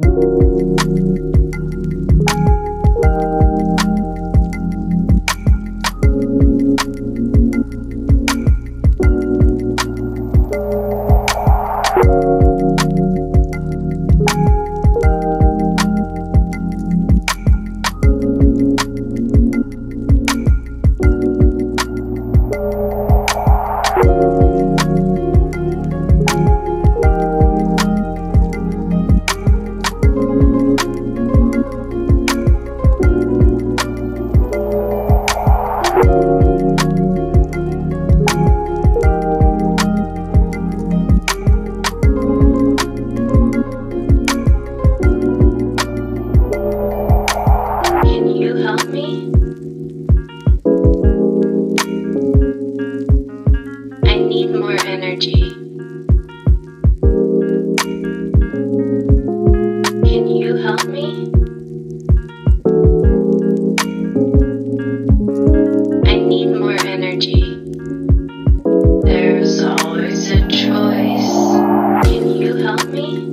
Can you help me? I need more energy. Can you help me? I need more energy. There's always a choice. Can you help me?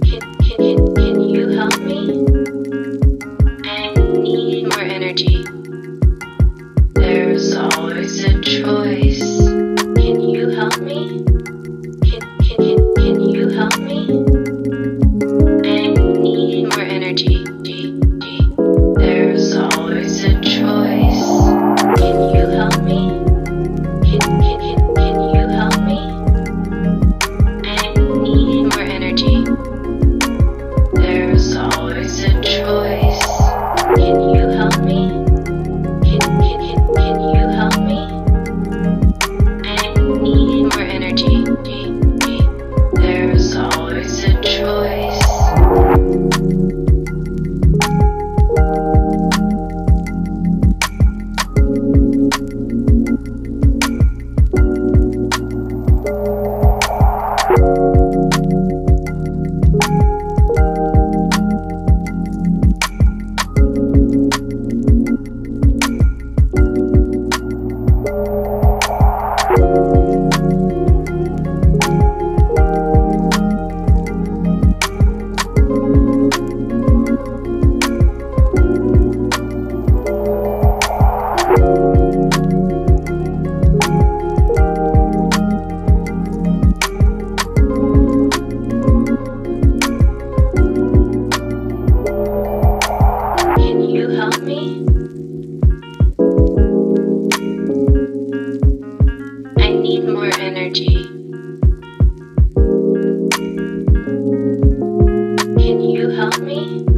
Can you help me? I need more energy. There's always a choice. Can you help me? Can you help me? I need more energy. There's always a choice. Can you help me? Can you help me? I need more energy. There's always a choice. Can you help me? Can you help me? I need more energy. There's always a choice. Can you help me? I need more energy. Can you help me?